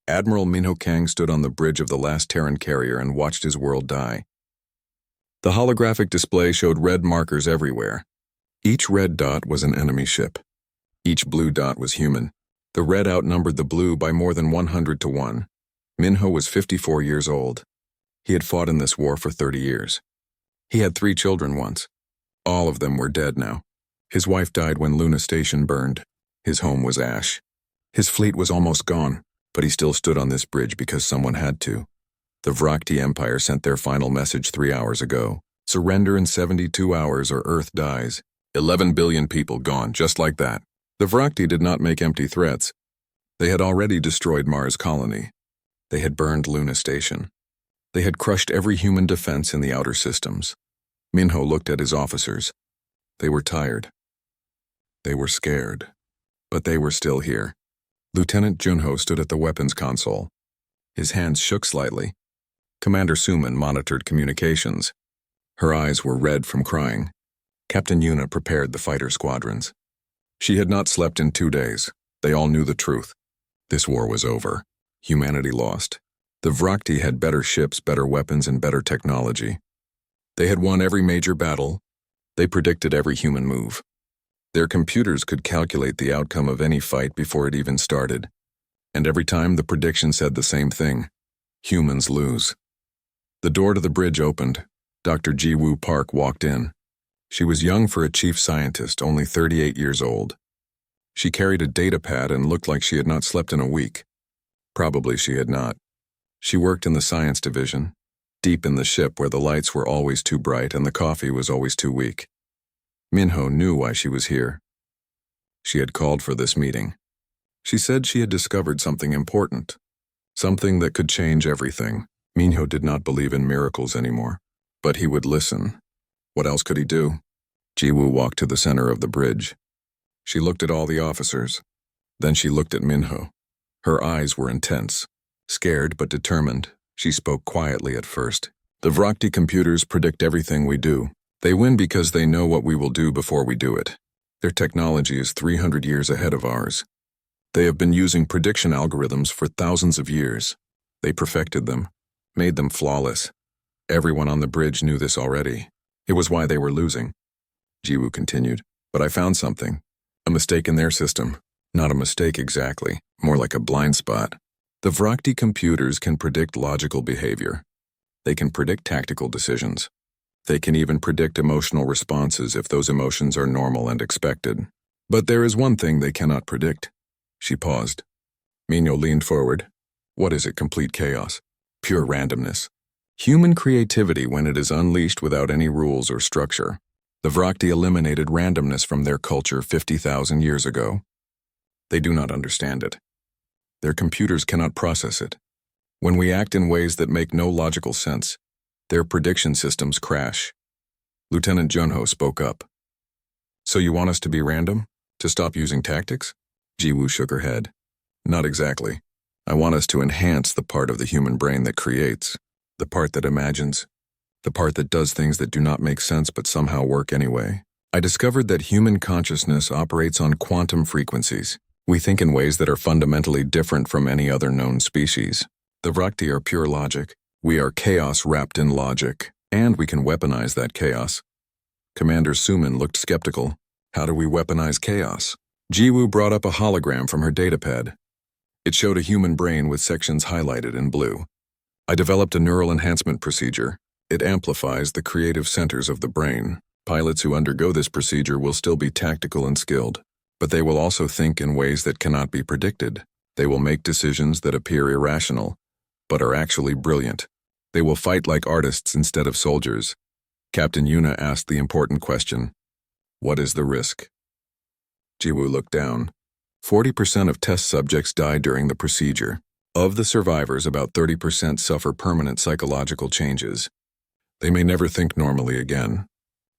Admiral Minho Kang stood on the bridge of the last Terran carrier and watched his world die. The holographic display showed red markers everywhere. Each red dot was an enemy ship. Each blue dot was human. The red outnumbered the blue by more than 100 to 1. Minho was 54 years old. He had fought in this war for 30 years. He had 3 children once. All of them were dead now. His wife died when Luna Station burned. His home was ash. His fleet was almost gone, but he still stood on this bridge because someone had to. The Vrakti Empire sent their final message 3 hours ago. Surrender in 72 hours or Earth dies. 11 billion people gone, just like that. The Vrakti did not make empty threats. They had already destroyed Mars colony. They had burned Luna Station. They had crushed every human defense in the outer systems. Minho looked at his officers. They were tired. They were scared. But they were still here. Lieutenant Junho stood at the weapons console. His hands shook slightly. Commander Suman monitored communications. Her eyes were red from crying. Captain Yuna prepared the fighter squadrons. She had not slept in 2 days. They all knew the truth. This war was over. Humanity lost. The Vrakti had better ships, better weapons, and better technology. They had won every major battle. They predicted every human move. Their computers could calculate the outcome of any fight before it even started. And every time the prediction said the same thing. Humans lose. The door to the bridge opened. Dr. Ji-Woo Park walked in. She was young for a chief scientist, only 38 years old. She carried a data pad and looked like she had not slept in a week. Probably she had not. She worked in the science division, deep in the ship where the lights were always too bright and the coffee was always too weak. Minho knew why she was here. She had called for this meeting. She said she had discovered something important, something that could change everything. Minho did not believe in miracles anymore, but he would listen. What else could he do? Ji-Woo walked to the center of the bridge. She looked at all the officers. Then she looked at Minho. Her eyes were intense. Scared but determined, she spoke quietly at first. The Vrakti computers predict everything we do. They win because they know what we will do before we do it. Their technology is 300 years ahead of ours. They have been using prediction algorithms for thousands of years. They perfected them, made them flawless. Everyone on the bridge knew this already. It was why they were losing. Ji-Woo continued, but I found something. A mistake in their system. Not a mistake exactly, more like a blind spot. The Vrakti computers can predict logical behavior. They can predict tactical decisions. They can even predict emotional responses if those emotions are normal and expected. But there is one thing they cannot predict. She paused. Minho leaned forward. What is it? Complete chaos. Pure randomness. Human creativity when it is unleashed without any rules or structure. The Vrakti eliminated randomness from their culture 50,000 years ago. They do not understand it. Their computers cannot process it. When we act in ways that make no logical sense, their prediction systems crash. Lieutenant Junho spoke up. So you want us to be random? To stop using tactics? Ji-Woo shook her head. Not exactly. I want us to enhance the part of the human brain that creates, the part that imagines, the part that does things that do not make sense but somehow work anyway. I discovered that human consciousness operates on quantum frequencies. We think in ways that are fundamentally different from any other known species. The Vrakti are pure logic. We are chaos wrapped in logic, and we can weaponize that chaos. Commander Suman looked skeptical. How do we weaponize chaos? Ji-Woo brought up a hologram from her datapad. It showed a human brain with sections highlighted in blue. I developed a neural enhancement procedure. It amplifies the creative centers of the brain. Pilots who undergo this procedure will still be tactical and skilled, but they will also think in ways that cannot be predicted. They will make decisions that appear irrational, but are actually brilliant. They will fight like artists instead of soldiers. Captain Yuna asked the important question, what is the risk? Ji-Woo looked down. 40% of test subjects died during the procedure. Of the survivors, about 30% suffer permanent psychological changes. They may never think normally again.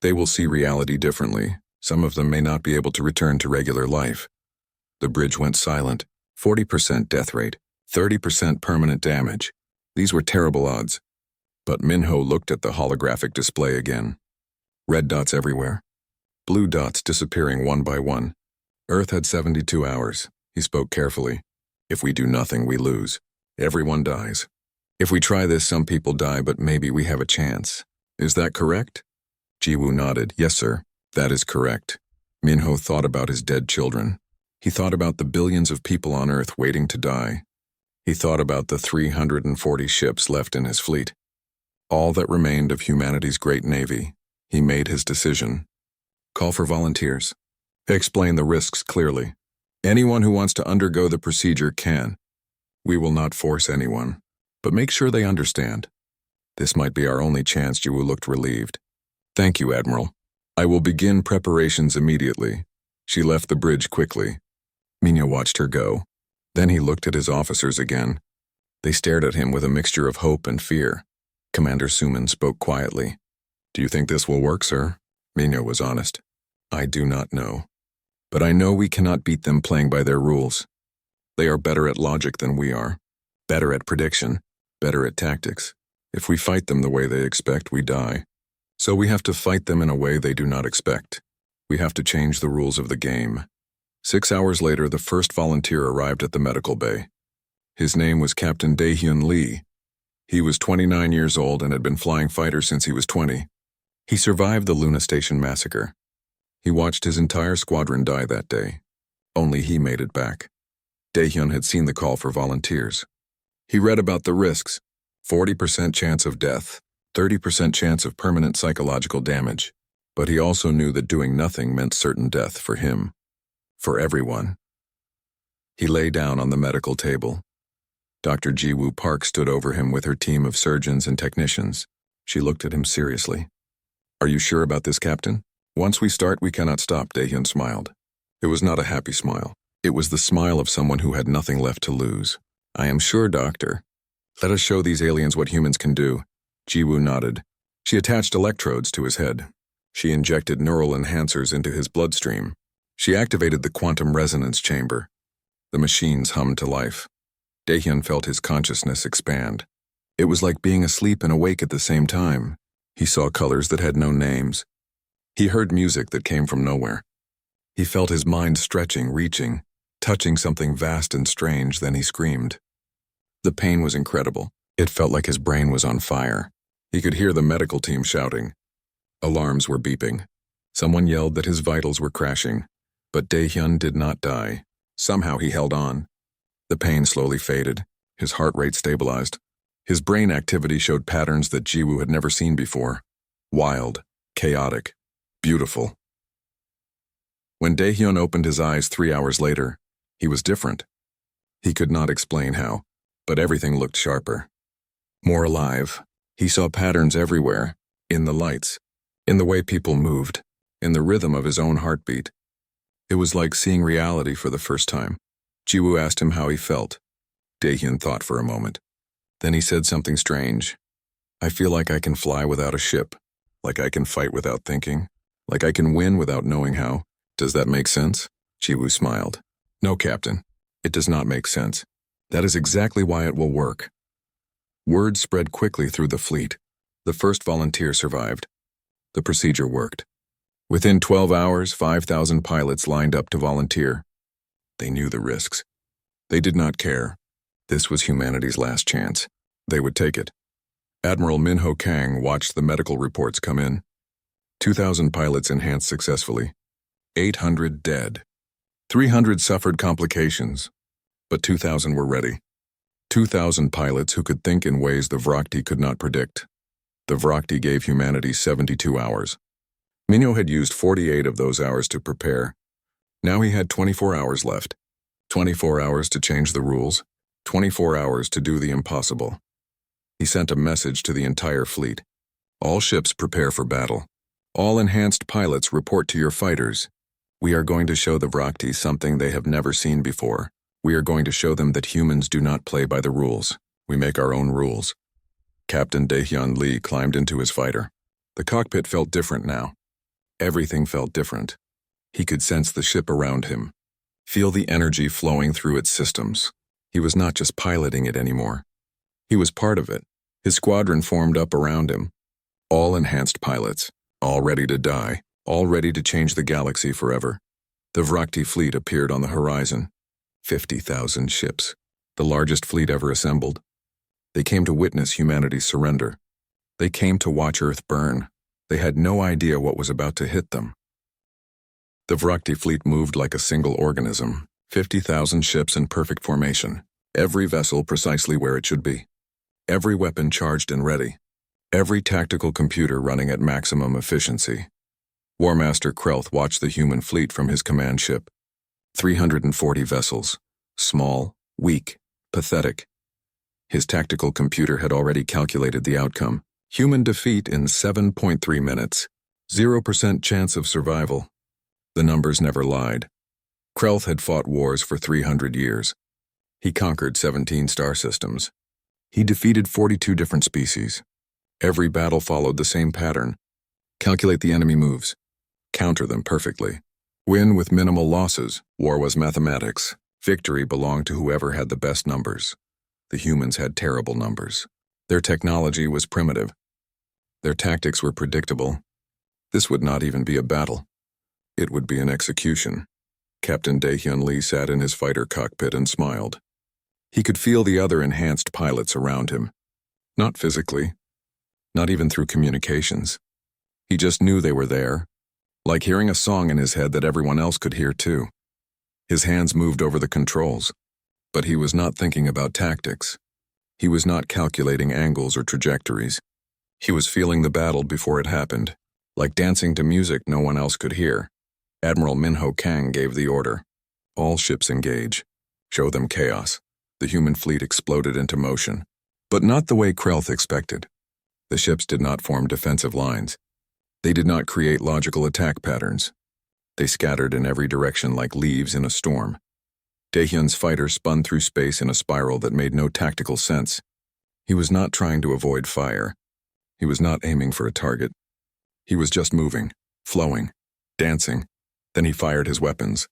They will see reality differently. Some of them may not be able to return to regular life. The bridge went silent. 40% death rate, 30% permanent damage. These were terrible odds. But Minho looked at the holographic display again. Red dots everywhere. Blue dots disappearing one by one. Earth had 72 hours. He spoke carefully. If we do nothing, we lose. Everyone dies. If we try this, some people die, but maybe we have a chance. Is that correct? Jiwoo nodded. Yes, sir. That is correct. Minho thought about his dead children. He thought about the billions of people on Earth waiting to die. He thought about the 340 ships left in his fleet. All that remained of humanity's great navy. He made his decision. Call for volunteers. Explain the risks clearly. Anyone who wants to undergo the procedure can. We will not force anyone, but make sure they understand. This might be our only chance. Jiwoo looked relieved. Thank you, Admiral. I will begin preparations immediately. She left the bridge quickly. Minho watched her go. Then he looked at his officers again. They stared at him with a mixture of hope and fear. Commander Suman spoke quietly. Do you think this will work, sir? Minho was honest. I do not know. But I know we cannot beat them playing by their rules. They are better at logic than we are. Better at prediction. Better at tactics. If we fight them the way they expect, we die. So we have to fight them in a way they do not expect. We have to change the rules of the game. 6 hours later, the first volunteer arrived at the medical bay. His name was Captain Daehyun Lee. He was 29 years old and had been flying fighters since he was 20. He survived the Luna Station massacre. He watched his entire squadron die that day. Only he made it back. Daehyun had seen the call for volunteers. He read about the risks: 40% chance of death, 30% chance of permanent psychological damage. But he also knew that doing nothing meant certain death for him. For everyone. He lay down on the medical table. Dr. Jiwoo Park stood over him with her team of surgeons and technicians. She looked at him seriously. Are you sure about this, Captain? Once we start, we cannot stop, Daehyun smiled. It was not a happy smile. It was the smile of someone who had nothing left to lose. I am sure, Doctor. Let us show these aliens what humans can do. Jiwoo nodded. She attached electrodes to his head. She injected neural enhancers into his bloodstream. She activated the quantum resonance chamber. The machines hummed to life. Daehyun felt his consciousness expand. It was like being asleep and awake at the same time. He saw colors that had no names. He heard music that came from nowhere. He felt his mind stretching, reaching, touching something vast and strange. Then he screamed. The pain was incredible. It felt like his brain was on fire. He could hear the medical team shouting. Alarms were beeping. Someone yelled that his vitals were crashing. But Daehyun did not die. Somehow he held on. The pain slowly faded. His heart rate stabilized. His brain activity showed patterns that Jiwoo had never seen before. Wild, chaotic, beautiful. When Daehyun opened his eyes 3 hours later, he was different. He could not explain how, but everything looked sharper. More alive. He saw patterns everywhere, in the lights, in the way people moved, in the rhythm of his own heartbeat. It was like seeing reality for the first time. Jiwoo asked him how he felt. Daehyun thought for a moment. Then he said something strange. I feel like I can fly without a ship, like I can fight without thinking, like I can win without knowing how. Does that make sense? Jiwoo smiled. No, Captain. It does not make sense. That is exactly why it will work. Word spread quickly through the fleet. The first volunteer survived. The procedure worked. Within 12 hours, 5,000 pilots lined up to volunteer. They knew the risks. They did not care. This was humanity's last chance. They would take it. Admiral Minho Kang watched the medical reports come in. 2,000 pilots enhanced successfully. 800 dead. 300 suffered complications. But 2,000 were ready. 2,000 pilots who could think in ways the Vrakti could not predict. The Vrakti gave humanity 72 hours. Minho had used 48 of those hours to prepare. Now he had 24 hours left. 24 hours to change the rules. 24 hours to do the impossible. He sent a message to the entire fleet. All ships prepare for battle. All enhanced pilots report to your fighters. We are going to show the Vrakti something they have never seen before. We are going to show them that humans do not play by the rules. We make our own rules. Captain Daehyun Lee climbed into his fighter. The cockpit felt different now. Everything felt different. He could sense the ship around him, feel the energy flowing through its systems. He was not just piloting it anymore. He was part of it. His squadron formed up around him. All enhanced pilots, all ready to die, all ready to change the galaxy forever. The Vrakti fleet appeared on the horizon. 50,000 ships. the largest fleet ever assembled. They came to witness humanity's surrender. They came to watch Earth burn. They had no idea what was about to hit them. The Vrakti fleet moved like a single organism, 50,000 ships in perfect formation, every vessel precisely where it should be, every weapon charged and ready, every tactical computer running at maximum efficiency. War Master Krelth watched the human fleet from his command ship. 340 vessels, small, weak, pathetic. His tactical computer had already calculated the outcome. Human defeat in 7.3 minutes. 0% chance of survival. The numbers never lied. Krelth had fought wars for 300 years. He conquered 17 star systems. He defeated 42 different species. Every battle followed the same pattern. Calculate the enemy moves. Counter them perfectly. Win with minimal losses. War was mathematics. Victory belonged to whoever had the best numbers. The humans had terrible numbers. Their technology was primitive. Their tactics were predictable. This would not even be a battle. It would be an execution. Captain Dae-Hyun Lee sat in his fighter cockpit and smiled. He could feel the other enhanced pilots around him. Not physically. Not even through communications. He just knew they were there, like hearing a song in his head that everyone else could hear too. His hands moved over the controls, but he was not thinking about tactics. He was not calculating angles or trajectories. He was feeling the battle before it happened, like dancing to music no one else could hear. Admiral Minho Kang gave the order. All ships engage. Show them chaos. The human fleet exploded into motion, but not the way Krelth expected. The ships did not form defensive lines. They did not create logical attack patterns. They scattered in every direction like leaves in a storm. Dae-Hyun's fighter spun through space in a spiral that made no tactical sense. He was not trying to avoid fire. He was not aiming for a target. He was just moving, flowing, dancing. Then he fired his weapons.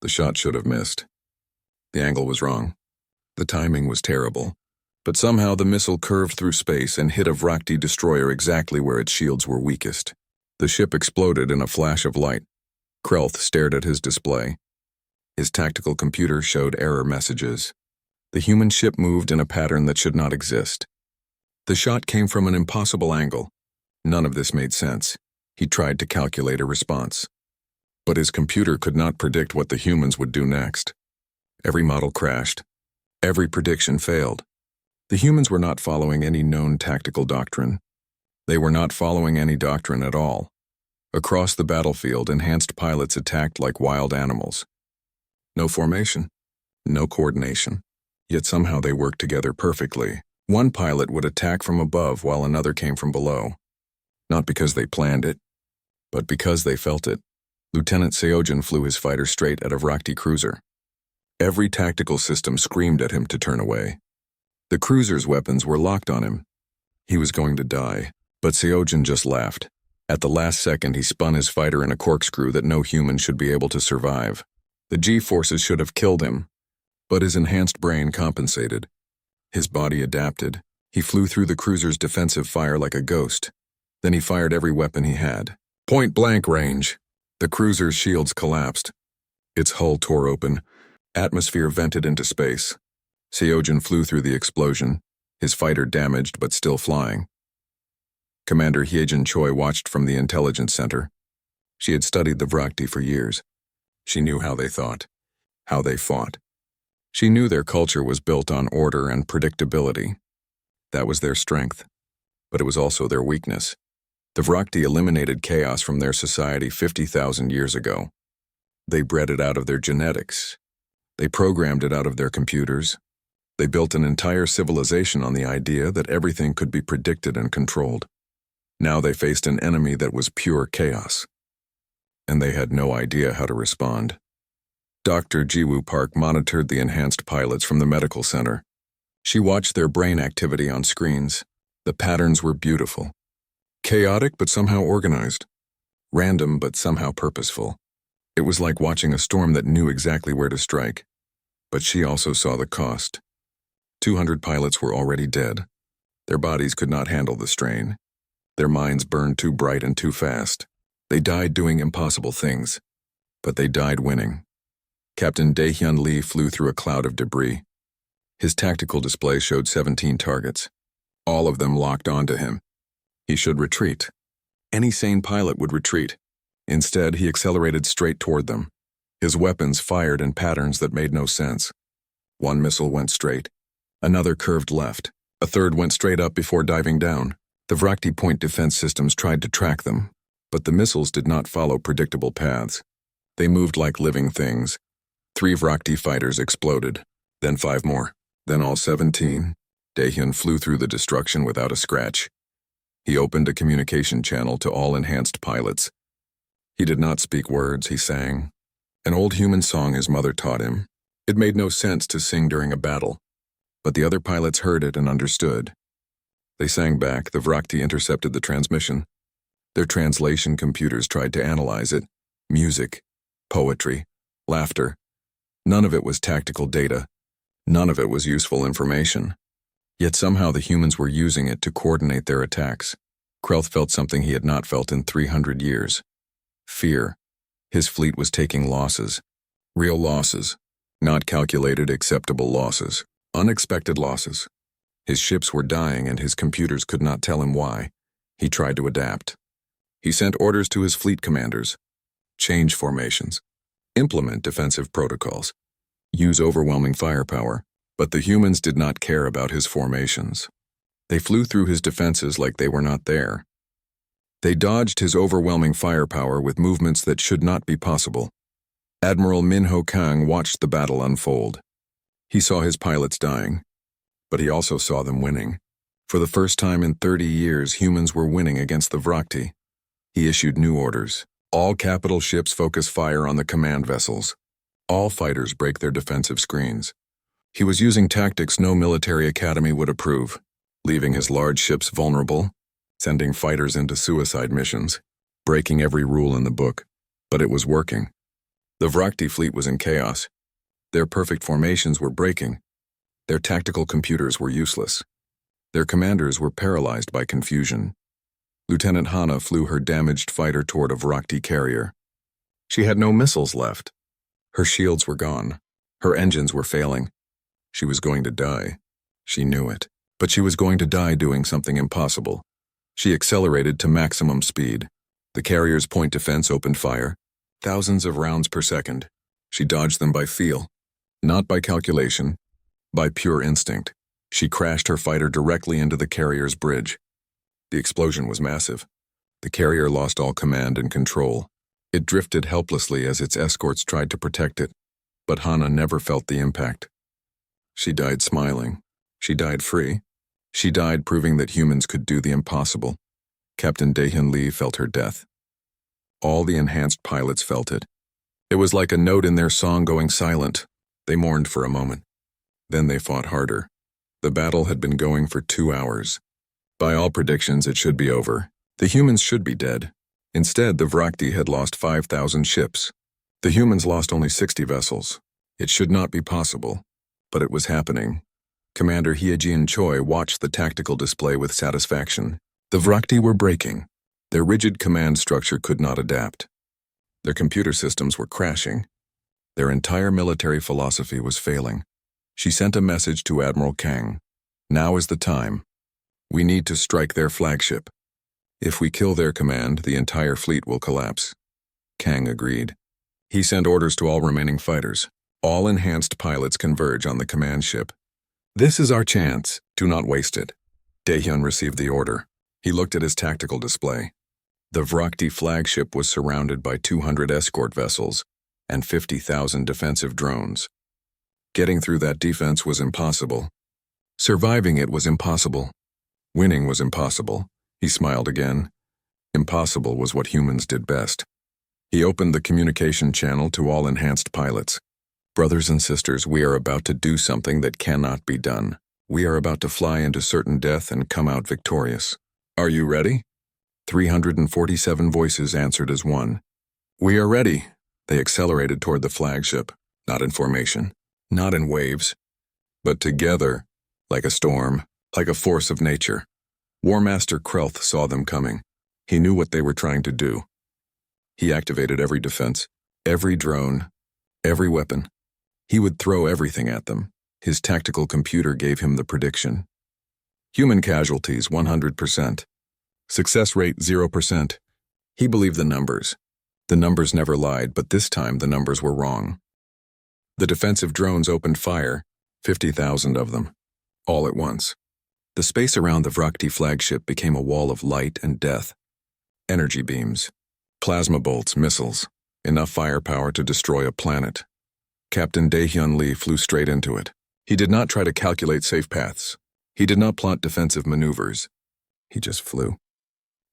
The shot should have missed. The angle was wrong. The timing was terrible. But somehow the missile curved through space and hit a Vrakti destroyer exactly where its shields were weakest. The ship exploded in a flash of light. Krelth stared at his display. His tactical computer showed error messages. The human ship moved in a pattern that should not exist. The shot came from an impossible angle. None of this made sense. He tried to calculate a response. But his computer could not predict what the humans would do next. Every model crashed. Every prediction failed. The humans were not following any known tactical doctrine. They were not following any doctrine at all. Across the battlefield, enhanced pilots attacked like wild animals. No formation, no coordination. Yet somehow they worked together perfectly. One pilot would attack from above while another came from below. Not because they planned it, but because they felt it. Lieutenant Seojin flew his fighter straight at a Vrakti cruiser. Every tactical system screamed at him to turn away. The cruiser's weapons were locked on him. He was going to die, but Seojin just laughed. At the last second, he spun his fighter in a corkscrew that no human should be able to survive. The G-forces should have killed him, but his enhanced brain compensated. His body adapted. He flew through the cruiser's defensive fire like a ghost. Then he fired every weapon he had. Point-blank range. The cruiser's shields collapsed. Its hull tore open. Atmosphere vented into space. Seojin flew through the explosion, his fighter damaged but still flying. Commander Hyejin Choi watched from the intelligence center. She had studied the Vrakti for years. She knew how they thought, how they fought. She knew their culture was built on order and predictability. That was their strength, but it was also their weakness. The Vrakti eliminated chaos from their society 50,000 years ago. They bred it out of their genetics. They programmed it out of their computers. They built an entire civilization on the idea that everything could be predicted and controlled. Now they faced an enemy that was pure chaos. And they had no idea how to respond. Dr. Jiwoo Park monitored the enhanced pilots from the medical center. She watched their brain activity on screens. The patterns were beautiful. Chaotic but somehow organized. Random but somehow purposeful. It was like watching a storm that knew exactly where to strike. But she also saw the cost. 200 pilots were already dead. Their bodies could not handle the strain. Their minds burned too bright and too fast. They died doing impossible things. But they died winning. Captain Dae-Hyun Lee flew through a cloud of debris. His tactical display showed 17 targets. All of them locked onto him. He should retreat. Any sane pilot would retreat. Instead, he accelerated straight toward them. His weapons fired in patterns that made no sense. One missile went straight. Another curved left. A third went straight up before diving down. The Vrakti point defense systems tried to track them, but the missiles did not follow predictable paths. They moved like living things. 3 Vrakti fighters exploded, then 5 more, then all 17. Daehyun flew through the destruction without a scratch. He opened a communication channel to all enhanced pilots. He did not speak words, he sang. An old human song his mother taught him. It made no sense to sing during a battle, but the other pilots heard it and understood. They sang back. The Vrakti intercepted the transmission. Their translation computers tried to analyze it. Music, poetry, laughter. None of it was tactical data. None of it was useful information. Yet somehow the humans were using it to coordinate their attacks. Krelth felt something he had not felt in 300 years. Fear. His fleet was taking losses. Real losses. Not calculated, acceptable losses. Unexpected losses. His ships were dying and his computers could not tell him why. He tried to adapt. He sent orders to his fleet commanders. Change formations. Implement defensive protocols. Use overwhelming firepower. But the humans did not care about his formations. They flew through his defenses like they were not there. They dodged his overwhelming firepower with movements that should not be possible. Admiral Min-ho Kang watched the battle unfold. He saw his pilots dying, but he also saw them winning. For the first time in 30 years, humans were winning against the Vrakti. He issued new orders. All capital ships focus fire on the command vessels. All fighters break their defensive screens. He was using tactics no military academy would approve, leaving his large ships vulnerable, sending fighters into suicide missions, breaking every rule in the book. But it was working. The Vrakti fleet was in chaos. Their perfect formations were breaking. Their tactical computers were useless. Their commanders were paralyzed by confusion. Lieutenant Hana flew her damaged fighter toward a Vrakti carrier. She had no missiles left. Her shields were gone. Her engines were failing. She was going to die. She knew it. But she was going to die doing something impossible. She accelerated to maximum speed. The carrier's point defense opened fire. Thousands of rounds per second. She dodged them by feel. Not by calculation. By pure instinct. She crashed her fighter directly into the carrier's bridge. The explosion was massive. The carrier lost all command and control. It drifted helplessly as its escorts tried to protect it. But Hana never felt the impact. She died smiling. She died free. She died proving that humans could do the impossible. Captain Daehyun Lee felt her death. All the enhanced pilots felt it. It was like a note in their song going silent. They mourned for a moment. Then they fought harder. The battle had been going for 2 hours. By all predictions, it should be over. The humans should be dead. Instead, the Vrakti had lost 5,000 ships. The humans lost only 60 vessels. It should not be possible. But it was happening. Commander Hyejian Choi watched the tactical display with satisfaction. The Vrakti were breaking. Their rigid command structure could not adapt. Their computer systems were crashing. Their entire military philosophy was failing. She sent a message to Admiral Kang. Now is the time. We need to strike their flagship. If we kill their command, the entire fleet will collapse. Kang agreed. He sent orders to all remaining fighters. All enhanced pilots converge on the command ship. This is our chance. Do not waste it. Daehyun received the order. He looked at his tactical display. The Vrakti flagship was surrounded by 200 escort vessels and 50,000 defensive drones. Getting through that defense was impossible. Surviving it was impossible. Winning was impossible. He smiled again. Impossible was what humans did best. He opened the communication channel to all enhanced pilots. Brothers and sisters, we are about to do something that cannot be done. We are about to fly into certain death and come out victorious. Are you ready? 347 voices answered as one. We are ready. They accelerated toward the flagship, not in formation, not in waves, but together, like a storm, like a force of nature. War Master Krelth saw them coming. He knew what they were trying to do. He activated every defense, every drone, every weapon. He would throw everything at them. His tactical computer gave him the prediction. Human casualties 100%. Success rate 0%. He believed the numbers. The numbers never lied, but this time the numbers were wrong. The defensive drones opened fire, 50,000 of them, all at once. The space around the Vrakti flagship became a wall of light and death. Energy beams, plasma bolts, missiles, enough firepower to destroy a planet. Captain Daehyun Lee flew straight into it. He did not try to calculate safe paths. He did not plot defensive maneuvers. He just flew.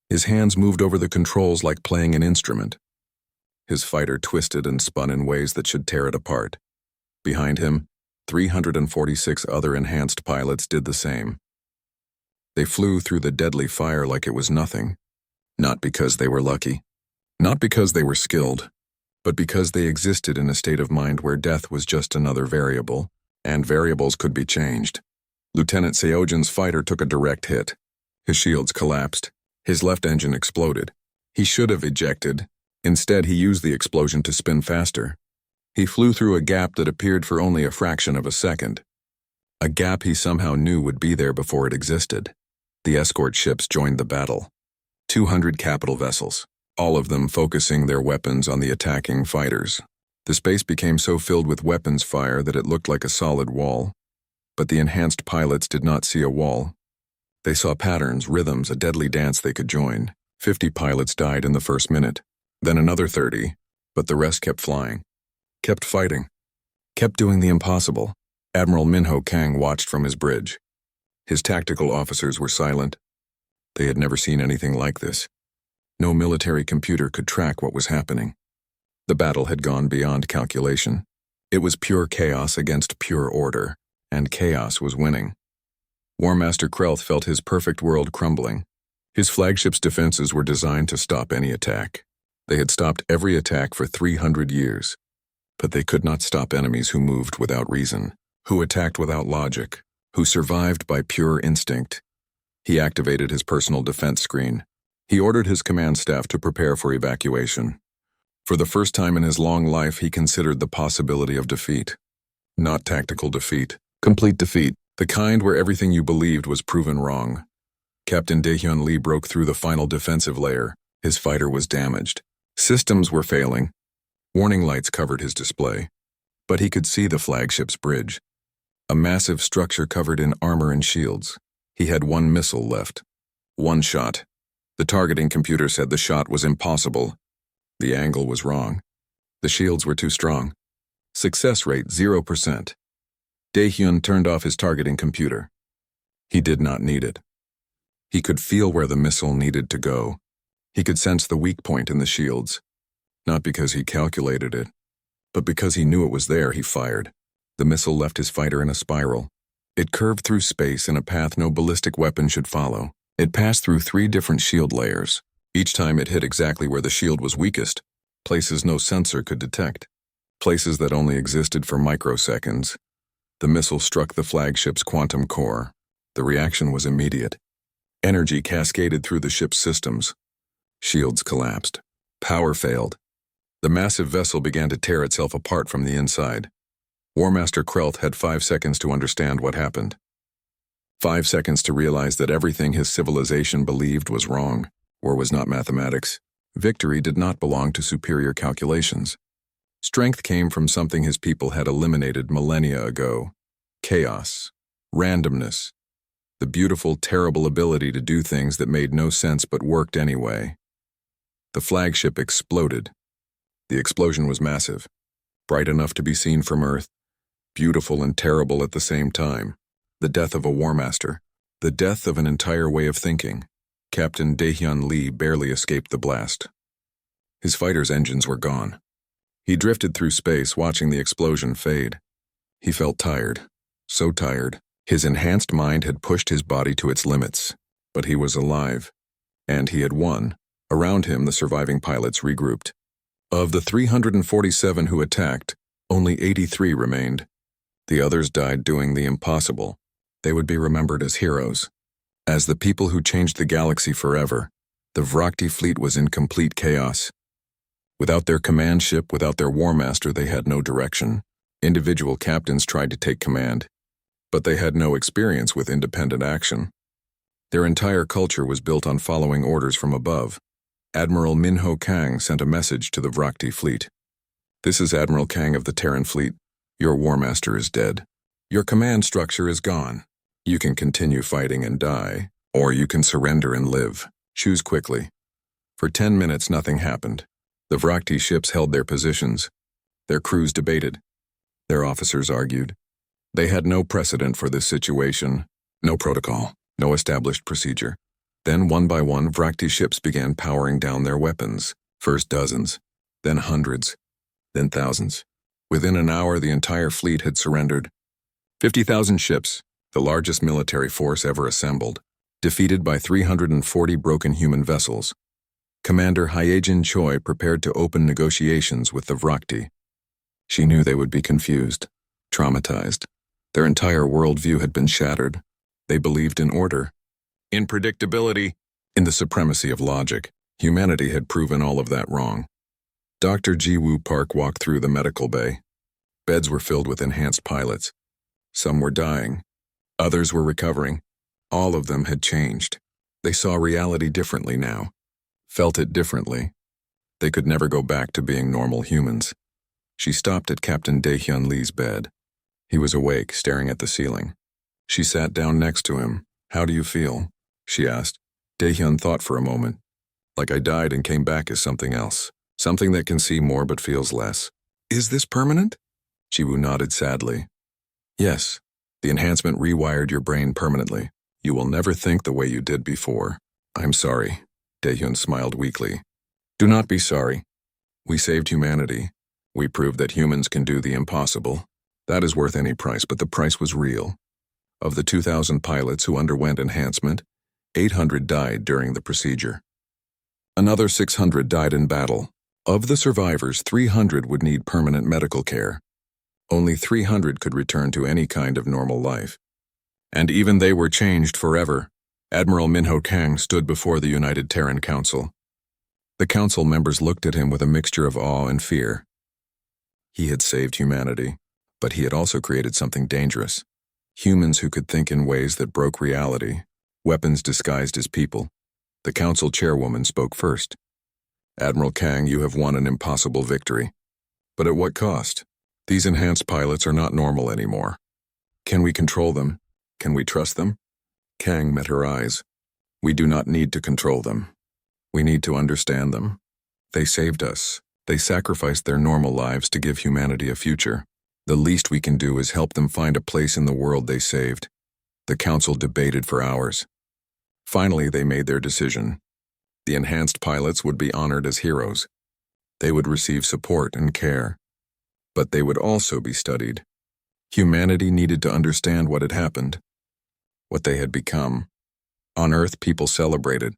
His hands moved over the controls like playing an instrument. His fighter twisted and spun in ways that should tear it apart. Behind him, 346 other enhanced pilots did the same. They flew through the deadly fire like it was nothing, not because they were lucky, not because they were skilled, but because they existed in a state of mind where death was just another variable, and variables could be changed. Lieutenant Seojin's fighter took a direct hit. His shields collapsed. His left engine exploded. He should have ejected. Instead, he used the explosion to spin faster. He flew through a gap that appeared for only a fraction of a second. A gap he somehow knew would be there before it existed. The escort ships joined the battle. 200 capital vessels, all of them focusing their weapons on the attacking fighters. The space became so filled with weapons fire that it looked like a solid wall. But the enhanced pilots did not see a wall. They saw patterns, rhythms, a deadly dance they could join. 50 pilots died in the first minute, then another 30, but the rest kept flying, kept fighting, kept doing the impossible. Admiral Minho Kang watched from his bridge. His tactical officers were silent. They had never seen anything like this. No military computer could track what was happening. The battle had gone beyond calculation. It was pure chaos against pure order, and chaos was winning. War Master Krelth felt his perfect world crumbling. His flagship's defenses were designed to stop any attack. They had stopped every attack for 300 years. But they could not stop enemies who moved without reason, who attacked without logic, who survived by pure instinct. He activated his personal defense screen. He ordered his command staff to prepare for evacuation. For the first time in his long life, he considered the possibility of defeat. Not tactical defeat, complete defeat. The kind where everything you believed was proven wrong. Captain Daehyun Lee broke through the final defensive layer. His fighter was damaged. Systems were failing. Warning lights covered his display. But he could see the flagship's bridge. A massive structure covered in armor and shields. He had one missile left. One shot. The targeting computer said the shot was impossible. The angle was wrong. The shields were too strong. Success rate 0%. Daehyun turned off his targeting computer. He did not need it. He could feel where the missile needed to go. He could sense the weak point in the shields. Not because he calculated it, but because he knew it was there, he fired. The missile left his fighter in a spiral. It curved through space in a path no ballistic weapon should follow. It passed through 3 different shield layers. Each time it hit exactly where the shield was weakest, places no sensor could detect, places that only existed for microseconds. The missile struck the flagship's quantum core. The reaction was immediate. Energy cascaded through the ship's systems. Shields collapsed. Power failed. The massive vessel began to tear itself apart from the inside. War Master Krelth had 5 seconds to understand what happened. 5 seconds to realize that everything his civilization believed was wrong, or was not mathematics. Victory did not belong to superior calculations. Strength came from something his people had eliminated millennia ago. Chaos. Randomness. The beautiful, terrible ability to do things that made no sense but worked anyway. The flagship exploded. The explosion was massive, bright enough to be seen from Earth, beautiful and terrible at the same time. The death of a war master. The death of an entire way of thinking. Captain Daehyun Lee barely escaped the blast. His fighter's engines were gone. He drifted through space, watching the explosion fade. He felt tired, so tired. His enhanced mind had pushed his body to its limits, but he was alive, and he had won. Around him, the surviving pilots regrouped. Of the 347 who attacked, only 83 remained. The others died doing the impossible. They would be remembered as heroes, as the people who changed the galaxy forever. The Vrakti fleet was in complete chaos. Without their command ship, without their war master, they had no direction. Individual captains tried to take command. but they had no experience with independent action. Their entire culture was built on following orders from above. Admiral Minho Kang sent a message to the Vrakti fleet. "This is Admiral Kang of the Terran fleet. Your War Master is dead. Your command structure is gone. You can continue fighting and die, or you can surrender and live. Choose quickly." For 10 minutes nothing happened. The Vrakti ships held their positions. Their crews debated. Their officers argued. They had no precedent for this situation, no protocol, no established procedure. Then one by one Vrakti ships began powering down their weapons, first dozens, then hundreds, then thousands. Within an hour the entire fleet had surrendered. 50,000 ships, the largest military force ever assembled, defeated by 340 broken human vessels. Commander Hyejin Choi prepared to open negotiations with the Vrakti. She knew they would be confused, traumatized. Their entire worldview had been shattered. They believed in order, in predictability, in the supremacy of logic. Humanity had proven all of that wrong. Dr. Ji-woo Park walked through the medical bay. Beds were filled with enhanced pilots. Some were dying. Others were recovering. All of them had changed. They saw reality differently now, felt it differently. They could never go back to being normal humans. She stopped at Captain Dae-hyun Lee's bed. He was awake, staring at the ceiling. She sat down next to him. "How do you feel?" she asked. Dae-hyun thought for a moment. "Like I died and came back as something else. Something that can see more but feels less." "Is this permanent?" Ji-woo nodded sadly. "Yes. The enhancement rewired your brain permanently. You will never think the way you did before." "I'm sorry." Dae-hyun smiled weakly. "Do not be sorry. We saved humanity. We proved that humans can do the impossible. That is worth any price, but the price was real. Of the 2,000 pilots who underwent enhancement, 800 died during the procedure. Another 600 died in battle. Of the survivors, 300 would need permanent medical care. Only 300 could return to any kind of normal life. And even they were changed forever." Admiral Minho Kang stood before the United Terran Council. The council members looked at him with a mixture of awe and fear. He had saved humanity, but he had also created something dangerous. Humans who could think in ways that broke reality, weapons disguised as people. The council chairwoman spoke first. "Admiral Kang, you have won an impossible victory. But at what cost? These enhanced pilots are not normal anymore. Can we control them? Can we trust them?" Kang met her eyes. "We do not need to control them. We need to understand them. They saved us. They sacrificed their normal lives to give humanity a future. The least we can do is help them find a place in the world they saved." The council debated for hours. Finally, they made their decision. The enhanced pilots would be honored as heroes. They would receive support and care. But they would also be studied. Humanity needed to understand what had happened, what they had become. On Earth, people celebrated.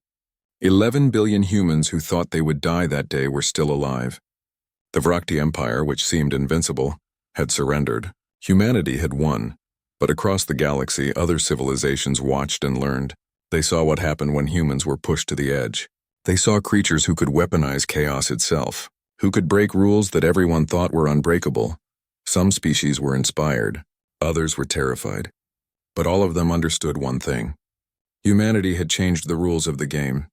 11 billion humans who thought they would die that day were still alive. The Vrakti Empire, which seemed invincible, had surrendered. Humanity had won. But across the galaxy, other civilizations watched and learned. They saw what happened when humans were pushed to the edge. They saw creatures who could weaponize chaos itself, who could break rules that everyone thought were unbreakable. Some species were inspired, others were terrified. But all of them understood one thing. Humanity had changed the rules of the game,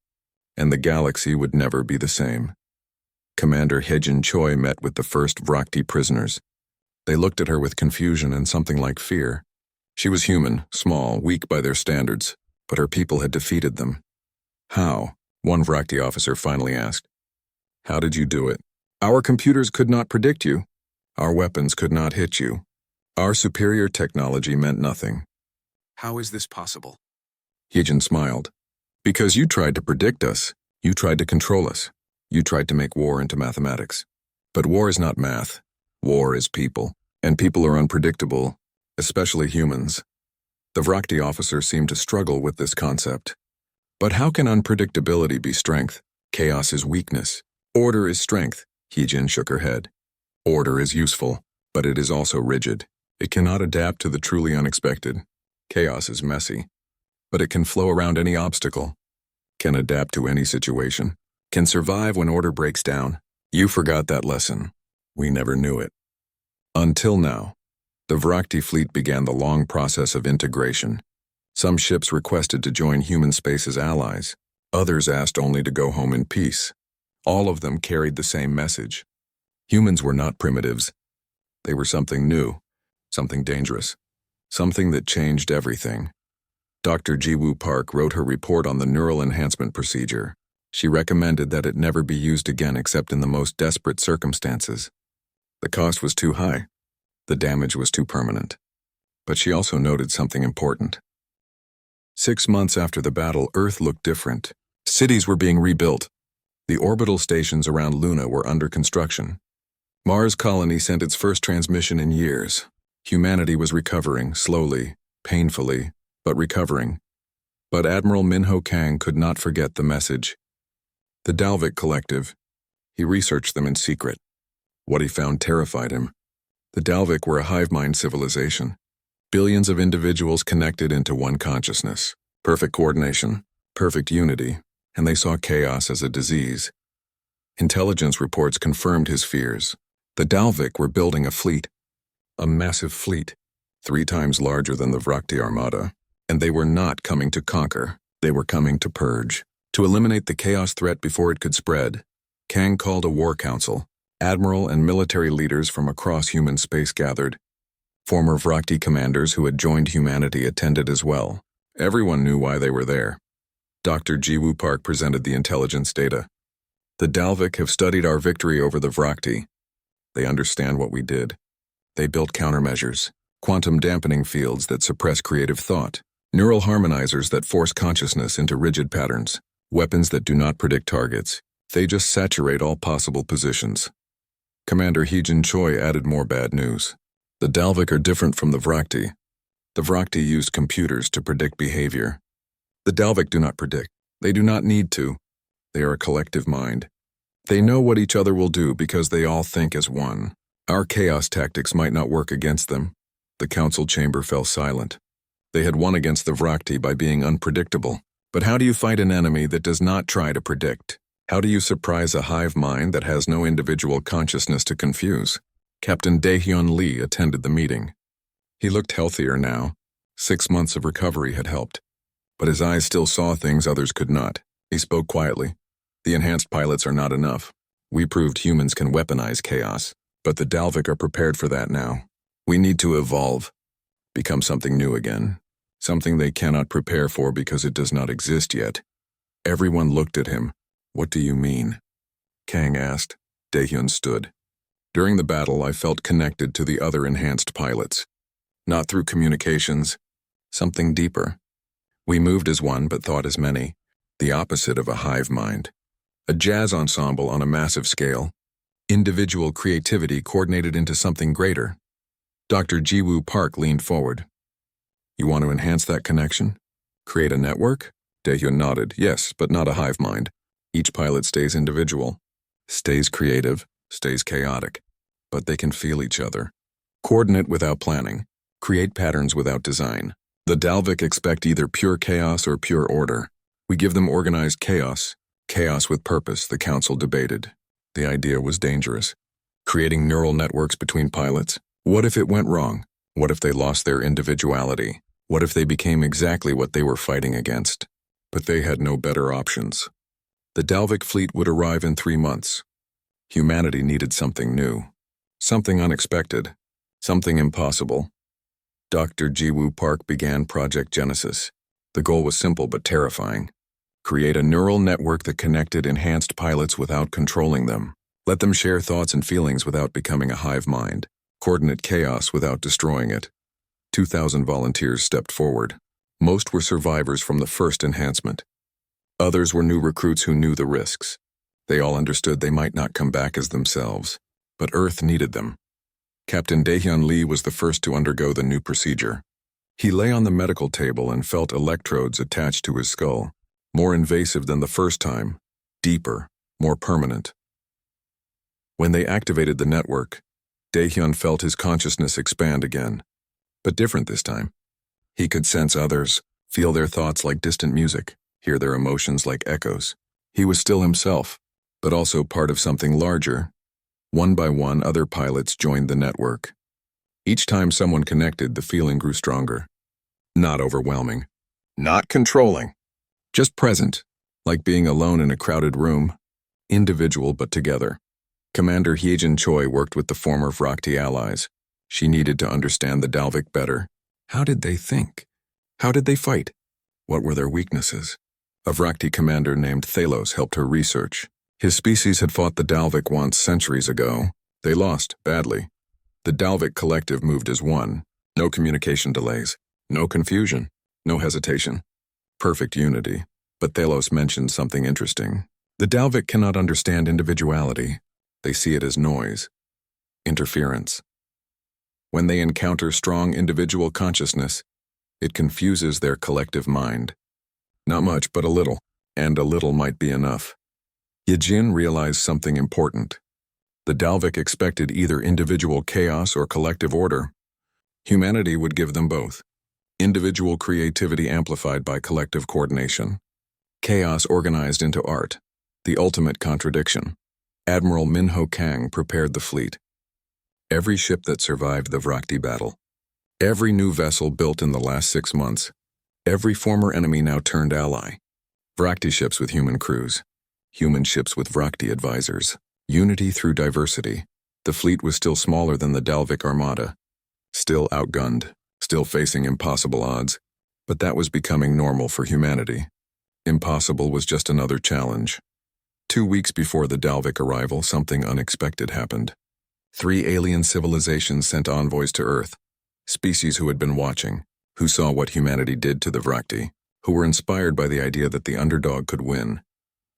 and the galaxy would never be the same. Commander Hyejin Choi met with the first Vrakti prisoners. They looked at her with confusion and something like fear. She was human, small, weak by their standards, but her people had defeated them. "How?" one Vrakti officer finally asked. "How did you do it?" "Our computers could not predict you. Our weapons could not hit you. Our superior technology meant nothing." "How is this possible?" Hyejin smiled. "Because you tried to predict us. You tried to control us. You tried to make war into mathematics. But war is not math. War is people. And people are unpredictable, especially humans." The Vrakti officer seemed to struggle with this concept. "But how can unpredictability be strength? Chaos is weakness. Order is strength." Hyejin shook her head. "Order is useful, but it is also rigid. It cannot adapt to the truly unexpected. Chaos is messy, but it can flow around any obstacle, can adapt to any situation, can survive when order breaks down. You forgot that lesson. We never knew it. Until now." The Vrakti fleet began the long process of integration. Some ships requested to join human space as allies. Others asked only to go home in peace. All of them carried the same message. Humans were not primitives. They were something new, something dangerous, something that changed everything. Dr. Jiwoo Park wrote her report on the neural enhancement procedure. She recommended that it never be used again except in the most desperate circumstances. The cost was too high. The damage was too permanent. But she also noted something important. 6 months after the battle, Earth looked different. Cities were being rebuilt. The orbital stations around Luna were under construction. Mars Colony sent its first transmission in years. Humanity was recovering, slowly, painfully, but recovering. But Admiral Minho Kang could not forget the message. The Dalvik Collective. He researched them in secret. What he found terrified him. The Dalvik were a hive mind civilization. Billions of individuals connected into one consciousness. Perfect coordination, perfect unity, and they saw chaos as a disease. Intelligence reports confirmed his fears. The Dalvik were building a fleet. A massive fleet, 3 times larger than the Vrakti Armada. And they were not coming to conquer. They were coming to purge. To eliminate the chaos threat before it could spread, Kang called a war council. Admiral and military leaders from across human space gathered. Former Vrakti commanders who had joined humanity attended as well. Everyone knew why they were there. Dr. Jiwoo Park presented the intelligence data. The Dalvik have studied our victory over the Vrakti. They understand what we did. They built countermeasures, quantum dampening fields that suppress creative thought, neural harmonizers that force consciousness into rigid patterns, weapons that do not predict targets. They just saturate all possible positions. Commander Heejin Choi added more bad news. The Dalvik are different from the Vrakti. The Vrakti used computers to predict behavior. The Dalvik do not predict. They do not need to. They are a collective mind. They know what each other will do because they all think as one. Our chaos tactics might not work against them. The council chamber fell silent. They had won against the Vrakti by being unpredictable. But how do you fight an enemy that does not try to predict? How do you surprise a hive mind that has no individual consciousness to confuse? Captain Daehyun Lee attended the meeting. He looked healthier now. 6 months of recovery had helped. But his eyes still saw things others could not. He spoke quietly. The enhanced pilots are not enough. We proved humans can weaponize chaos. But the Dalvik are prepared for that now. We need to evolve. Become something new again. Something they cannot prepare for because it does not exist yet. Everyone looked at him. What do you mean? Kang asked. Daehyun stood. During the battle, I felt connected to the other enhanced pilots. Not through communications. Something deeper. We moved as one but thought as many. The opposite of a hive mind. A jazz ensemble on a massive scale. Individual creativity coordinated into something greater. Dr. Jiwoo Park leaned forward. You want to enhance that connection? Create a network? Daehyun nodded. Yes, but not a hive mind. Each pilot stays individual, stays creative, stays chaotic, but they can feel each other. Coordinate without planning, create patterns without design. The Dalvik expect either pure chaos or pure order. We give them organized chaos, chaos with purpose, the council debated. The idea was dangerous. Creating neural networks between pilots. What if it went wrong? What if they lost their individuality? What if they became exactly what they were fighting against? But they had no better options. The Dalvik fleet would arrive in 3 months. Humanity needed something new. Something unexpected. Something impossible. Dr. Jiwoo Park began Project Genesis. The goal was simple but terrifying. Create a neural network that connected enhanced pilots without controlling them. Let them share thoughts and feelings without becoming a hive mind. Coordinate chaos without destroying it. 2,000 volunteers stepped forward. Most were survivors from the first enhancement. Others were new recruits who knew the risks. They all understood they might not come back as themselves, but Earth needed them. Captain Daehyun Lee was the first to undergo the new procedure. He lay on the medical table and felt electrodes attached to his skull, more invasive than the first time, deeper, more permanent. When they activated the network, Daehyun felt his consciousness expand again, but different this time. He could sense others, feel their thoughts like distant music, hear their emotions like echoes. He was still himself, but also part of something larger. One by one, other pilots joined the network. Each time someone connected, the feeling grew stronger. Not overwhelming. Not controlling. Just present, like being alone in a crowded room. Individual but together. Commander Hyejin Choi worked with the former Vrakti allies. She needed to understand the Dalvik better. How did they think? How did they fight? What were their weaknesses? A Vrakti commander named Thalos helped her research. His species had fought the Dalvik once centuries ago. They lost, badly. The Dalvik collective moved as one. No communication delays. No confusion. No hesitation. Perfect unity. But Thalos mentioned something interesting. The Dalvik cannot understand individuality. They see it as noise. Interference. When they encounter strong individual consciousness, it confuses their collective mind. Not much, but a little. And a little might be enough. Hyejin realized something important. The Dalvik expected either individual chaos or collective order. Humanity would give them both. Individual creativity amplified by collective coordination. Chaos organized into art. The ultimate contradiction. Admiral Minho Kang prepared the fleet. Every ship that survived the Vrakti battle. Every new vessel built in the last 6 months. Every former enemy now turned ally. Vrakti ships with human crews. Human ships with Vrakti advisors. Unity through diversity. The fleet was still smaller than the Dalvik armada. Still outgunned. Still facing impossible odds. But that was becoming normal for humanity. Impossible was just another challenge. 2 weeks before the Dalvik arrival, something unexpected happened. 3 alien civilizations sent envoys to Earth. Species who had been watching, who saw what humanity did to the Vrakti, who were inspired by the idea that the underdog could win.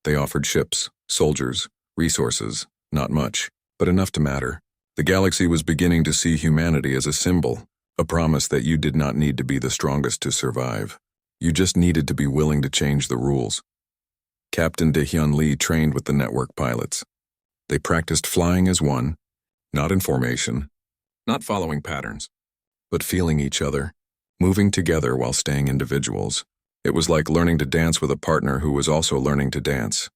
They offered ships, soldiers, resources, not much, but enough to matter. The galaxy was beginning to see humanity as a symbol, a promise that you did not need to be the strongest to survive. You just needed to be willing to change the rules. Captain Daehyun Lee trained with the network pilots. They practiced flying as one, not in formation, not following patterns, but feeling each other, moving together while staying individuals. It was like learning to dance with a partner who was also learning to dance.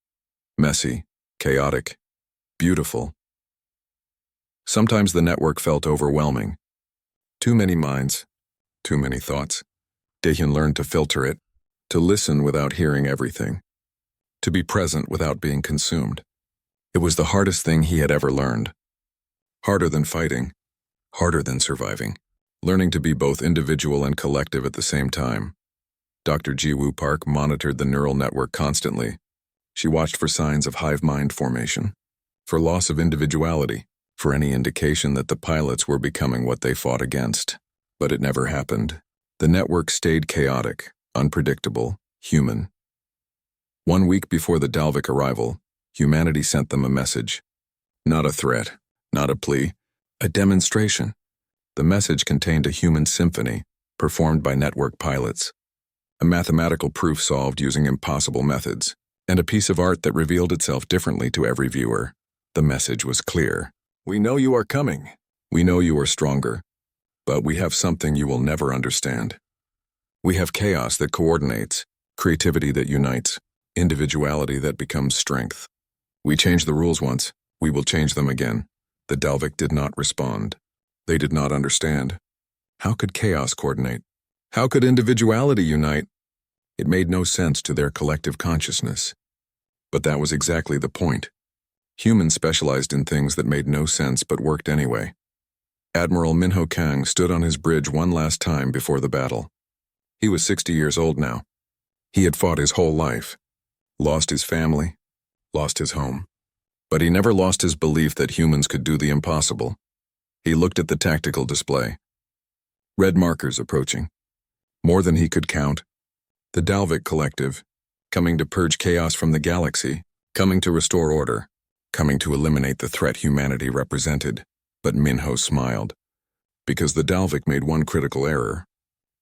Messy, chaotic, beautiful. Sometimes the network felt overwhelming. Too many minds, too many thoughts. Daehyun learned to filter it, to listen without hearing everything, to be present without being consumed. It was the hardest thing he had ever learned. Harder than fighting, harder than surviving. Learning to be both individual and collective at the same time. Dr. Ji-Woo Park monitored the neural network constantly. She watched for signs of hive mind formation, for loss of individuality, for any indication that the pilots were becoming what they fought against. But it never happened. The network stayed chaotic, unpredictable, human. 1 week before the Dalvik arrival, humanity sent them a message. Not a threat, not a plea, a demonstration. The message contained a human symphony, performed by network pilots. A mathematical proof solved using impossible methods, and a piece of art that revealed itself differently to every viewer. The message was clear. We know you are coming. We know you are stronger. But we have something you will never understand. We have chaos that coordinates, creativity that unites, individuality that becomes strength. We changed the rules once. We will change them again. The Dalvik did not respond. They did not understand. How could chaos coordinate? How could individuality unite? It made no sense to their collective consciousness. But that was exactly the point. Humans specialized in things that made no sense but worked anyway. Admiral Minho Kang stood on his bridge one last time before the battle. He was 60 years old now. He had fought his whole life, lost his family, lost his home. But he never lost his belief that humans could do the impossible. He looked at the tactical display. Red markers approaching. More than he could count. The Dalvik Collective, coming to purge chaos from the galaxy, coming to restore order, coming to eliminate the threat humanity represented. But Minho smiled. Because the Dalvik made one critical error.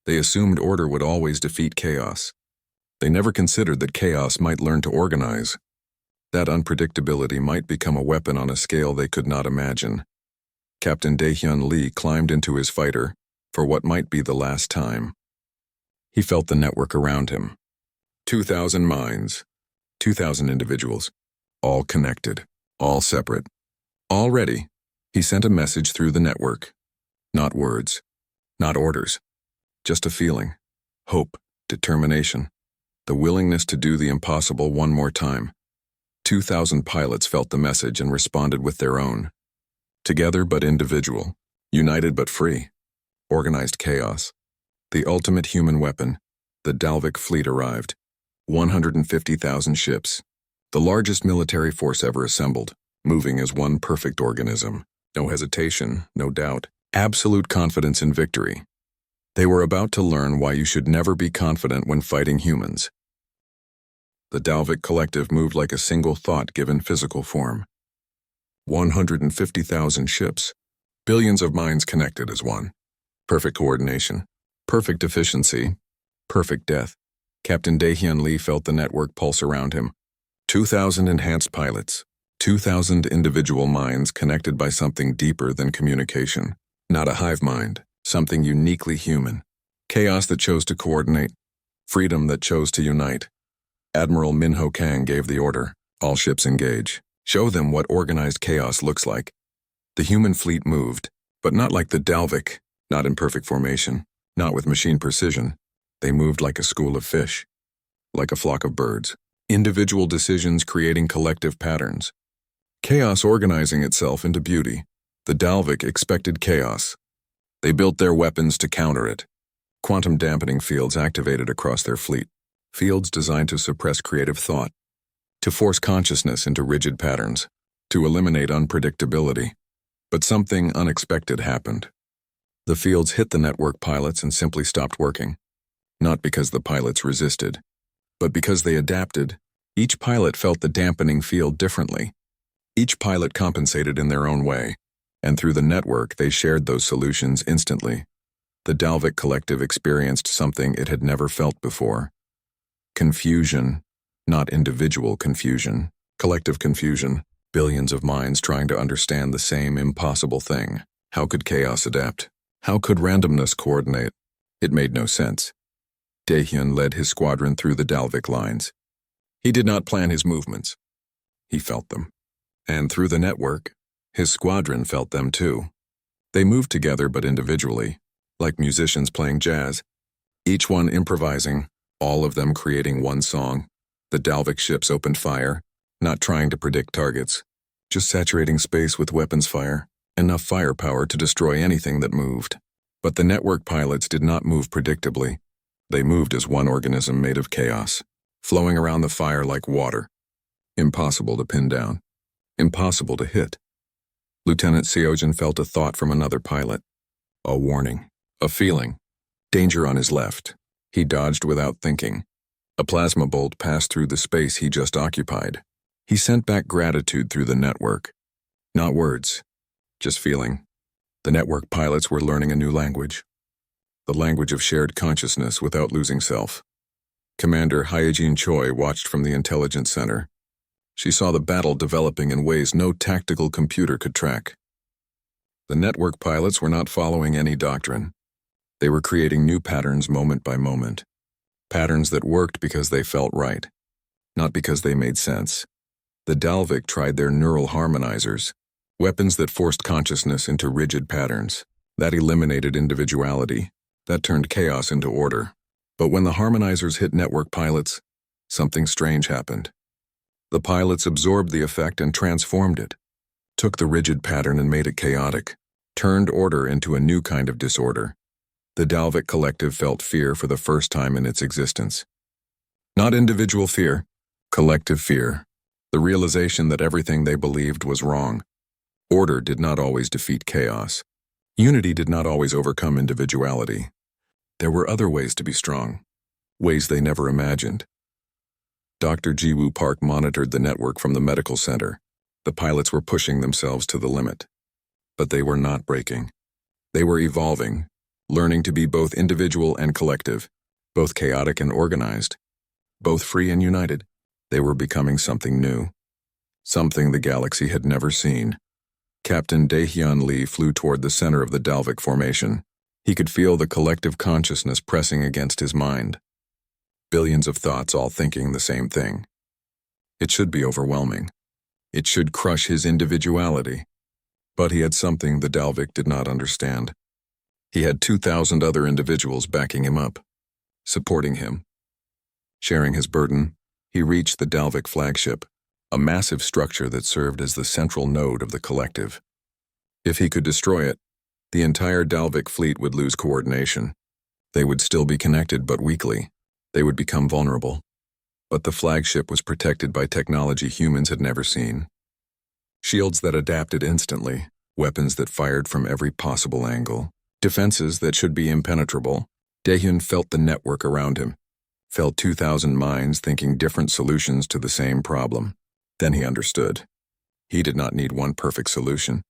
They assumed order would always defeat chaos. They never considered that chaos might learn to organize. That unpredictability might become a weapon on a scale they could not imagine. Captain Daehyun Lee climbed into his fighter, for what might be the last time. He felt the network around him. 2,000 minds, 2,000 individuals, all connected, all separate, all ready. He sent a message through the network. Not words, not orders, just a feeling, hope, determination, the willingness to do the impossible one more time. 2,000 pilots felt the message and responded with their own. Together but individual, united but free. Organized chaos. The ultimate human weapon, the Dalvik fleet arrived. 150,000 ships. The largest military force ever assembled, moving as one perfect organism. No hesitation, no doubt, absolute confidence in victory. They were about to learn why you should never be confident when fighting humans. The Dalvik collective moved like a single thought given physical form. 150,000 ships. Billions of minds connected as one. Perfect coordination. Perfect efficiency. Perfect death. Captain Daehyun Lee felt the network pulse around him. 2,000 enhanced pilots. 2,000 individual minds connected by something deeper than communication. Not a hive mind, something uniquely human. Chaos that chose to coordinate. Freedom that chose to unite. Admiral Minho Kang gave the order. All ships engage. Show them what organized chaos looks like. The human fleet moved, but not like the Dalvik, not in perfect formation, not with machine precision. They moved like a school of fish, like a flock of birds. Individual decisions creating collective patterns. Chaos organizing itself into beauty. The Dalvik expected chaos. They built their weapons to counter it. Quantum dampening fields activated across their fleet. Fields designed to suppress creative thought, to force consciousness into rigid patterns, to eliminate unpredictability. But something unexpected happened. The fields hit the network pilots and simply stopped working. Not because the pilots resisted, but because they adapted. Each pilot felt the dampening field differently. Each pilot compensated in their own way, and through the network they shared those solutions instantly. The Dalvik collective experienced something it had never felt before. Confusion, not individual confusion, collective confusion, billions of minds trying to understand the same impossible thing. How could chaos adapt? How could randomness coordinate? It made no sense. Daehyun led his squadron through the Dalvik lines. He did not plan his movements. He felt them. And through the network, his squadron felt them too. They moved together but individually, like musicians playing jazz, each one improvising, all of them creating one song. The Dalvik ships opened fire, not trying to predict targets, just saturating space with weapons fire, enough firepower to destroy anything that moved. But the network pilots did not move predictably. They moved as one organism made of chaos, flowing around the fire like water. Impossible to pin down. Impossible to hit. Lieutenant Seojin felt a thought from another pilot. A warning. A feeling. Danger on his left. He dodged without thinking. A plasma bolt passed through the space he just occupied. He sent back gratitude through the network. Not words, just feeling. The network pilots were learning a new language. The language of shared consciousness without losing self. Commander Hyejin Choi watched from the intelligence center. She saw the battle developing in ways no tactical computer could track. The network pilots were not following any doctrine. They were creating new patterns moment by moment. Patterns that worked because they felt right, not because they made sense. The Dalvik tried their neural harmonizers, weapons that forced consciousness into rigid patterns. That eliminated individuality. That turned chaos into order. But when the harmonizers hit network pilots, something strange happened. The pilots absorbed the effect and transformed it, took the rigid pattern and made it chaotic, turned order into a new kind of disorder. The Dalvik collective felt fear for the first time in its existence. Not individual fear, collective fear. The realization that everything they believed was wrong. Order did not always defeat chaos. Unity did not always overcome individuality. There were other ways to be strong, ways they never imagined. Dr. Jiwoo Park monitored the network from the medical center. The pilots were pushing themselves to the limit. But they were not breaking. They were evolving, learning to be both individual and collective, both chaotic and organized, both free and united. They were becoming something new, something the galaxy had never seen. Captain Daehyun Lee flew toward the center of the Dalvik formation. He could feel the collective consciousness pressing against his mind. Billions of thoughts all thinking the same thing. It should be overwhelming. It should crush his individuality. But he had something the Dalvik did not understand. He had 2,000 other individuals backing him up, supporting him. Sharing his burden, he reached the Dalvik flagship, a massive structure that served as the central node of the collective. If he could destroy it, the entire Dalvik fleet would lose coordination. They would still be connected, but weakly. They would become vulnerable. But the flagship was protected by technology humans had never seen. Shields that adapted instantly, weapons that fired from every possible angle, defenses that should be impenetrable. Dahyun felt the network around him, felt 2,000 minds thinking different solutions to the same problem. Then he understood. He did not need one perfect solution.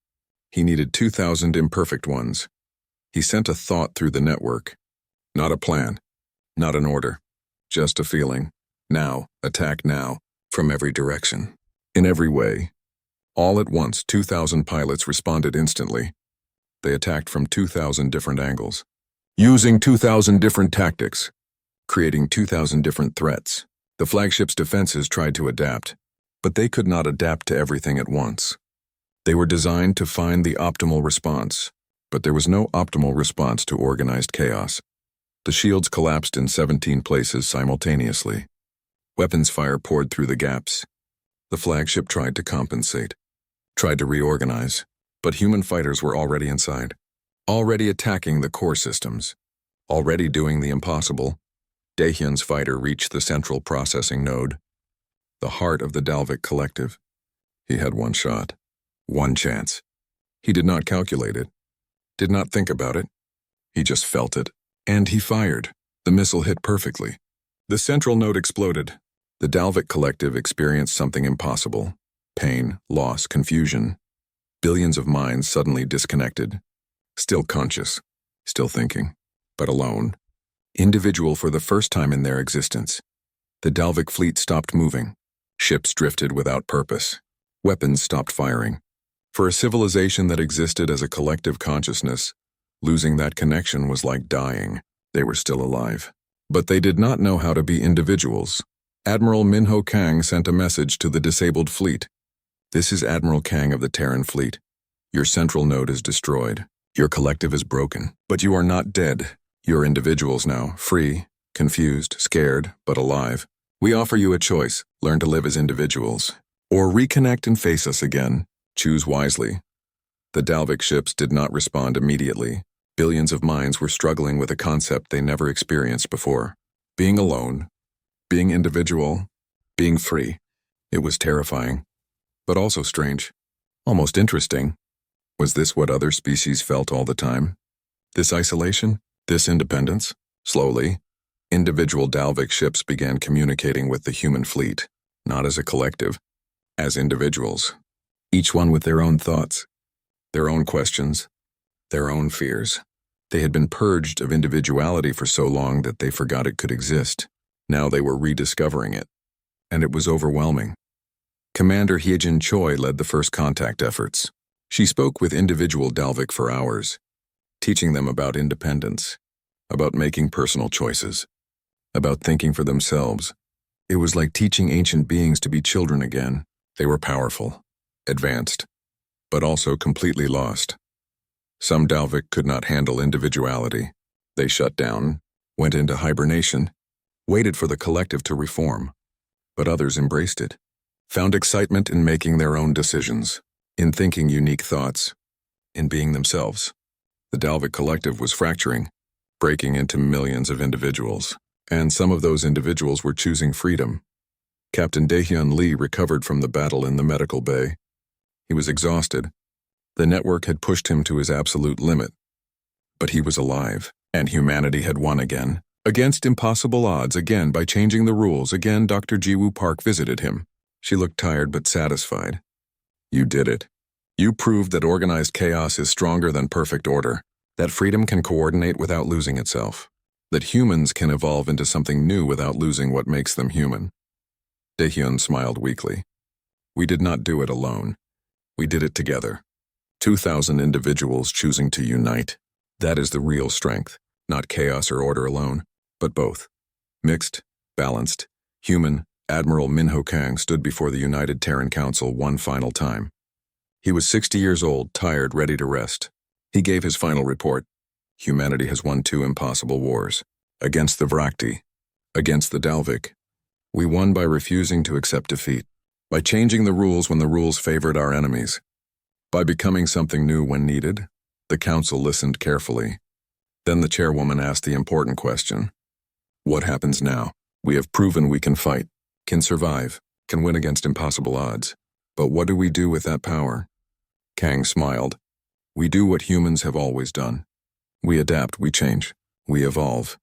He needed 2,000 imperfect ones. He sent a thought through the network. Not a plan, not an order, just a feeling. Now, attack now, from every direction, in every way. All at once, 2,000 pilots responded instantly. They attacked from 2,000 different angles, using 2,000 different tactics, creating 2,000 different threats. The flagship's defenses tried to adapt, but they could not adapt to everything at once. They were designed to find the optimal response, but there was no optimal response to organized chaos. The shields collapsed in 17 places simultaneously. Weapons fire poured through the gaps. The flagship tried to compensate, tried to reorganize, but human fighters were already inside, already attacking the core systems, already doing the impossible. Dahyun's fighter reached the central processing node, the heart of the Dalvik collective. He had one shot, one chance. He did not calculate it, did not think about it. He just felt it, and he fired. The missile hit perfectly. The central node exploded. The Dalvik collective experienced something impossible. Pain, loss, confusion. Billions of minds suddenly disconnected. Still conscious, still thinking, but alone. Individual for the first time in their existence. The Dalvik fleet stopped moving. Ships drifted without purpose. Weapons stopped firing. For a civilization that existed as a collective consciousness, losing that connection was like dying. They were still alive. But they did not know how to be individuals. Admiral Minho Kang sent a message to the disabled fleet. This is Admiral Kang of the Terran fleet. Your central node is destroyed. Your collective is broken. But you are not dead. You're individuals now, free, confused, scared, but alive. We offer you a choice. Learn to live as individuals. Or reconnect and face us again. Choose wisely. The Dalvik ships did not respond immediately. Billions of minds were struggling with a concept they never experienced before. Being alone, being individual, being free. It was terrifying, but also strange, almost interesting. Was this what other species felt all the time? This isolation? This independence? Slowly, individual Dalvik ships began communicating with the human fleet, not as a collective, as individuals. Each one with their own thoughts, their own questions, their own fears. They had been purged of individuality for so long that they forgot it could exist. Now they were rediscovering it, and it was overwhelming. Commander Hyejin Choi led the first contact efforts. She spoke with individual Dalvik for hours, teaching them about independence, about making personal choices, about thinking for themselves. It was like teaching ancient beings to be children again. They were powerful, advanced, but also completely lost. Some Dalvik could not handle individuality. They shut down, went into hibernation, waited for the collective to reform. But others embraced it, found excitement in making their own decisions, in thinking unique thoughts, in being themselves. The Dalvik collective was fracturing, breaking into millions of individuals, and some of those individuals were choosing freedom. Captain Dahyun Lee recovered from the battle in the medical bay. He was exhausted. The network had pushed him to his absolute limit. But he was alive, and humanity had won again. Against impossible odds again by changing the rules again. Dr. Jiwoo Park visited him. She looked tired but satisfied. You did it. You proved that organized chaos is stronger than perfect order, that freedom can coordinate without losing itself, that humans can evolve into something new without losing what makes them human. Dahyun smiled weakly. We did not do it alone. We did it together. 2,000 individuals choosing to unite. That is the real strength, not chaos or order alone, but both. Mixed, balanced, human. Admiral Minho Kang stood before the United Terran Council one final time. He was 60 years old, tired, ready to rest. He gave his final report. Humanity has won two impossible wars. Against the Vrakti, against the Dalvik. We won by refusing to accept defeat, by changing the rules when the rules favored our enemies, by becoming something new when needed. The council listened carefully. Then the chairwoman asked the important question. What happens now? We have proven we can fight, can survive, can win against impossible odds. But what do we do with that power? Kang smiled. We do what humans have always done. We adapt, we change, we evolve.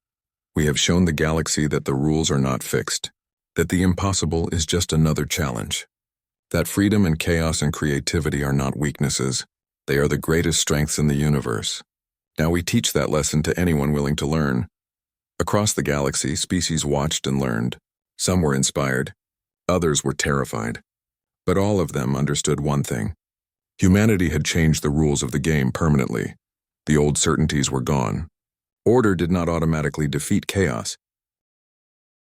We have shown the galaxy that the rules are not fixed, that the impossible is just another challenge, that freedom and chaos and creativity are not weaknesses, they are the greatest strengths in the universe. Now we teach that lesson to anyone willing to learn. Across the galaxy, species watched and learned. Some were inspired, others were terrified. But all of them understood one thing. Humanity had changed the rules of the game permanently. The old certainties were gone. Order did not automatically defeat chaos.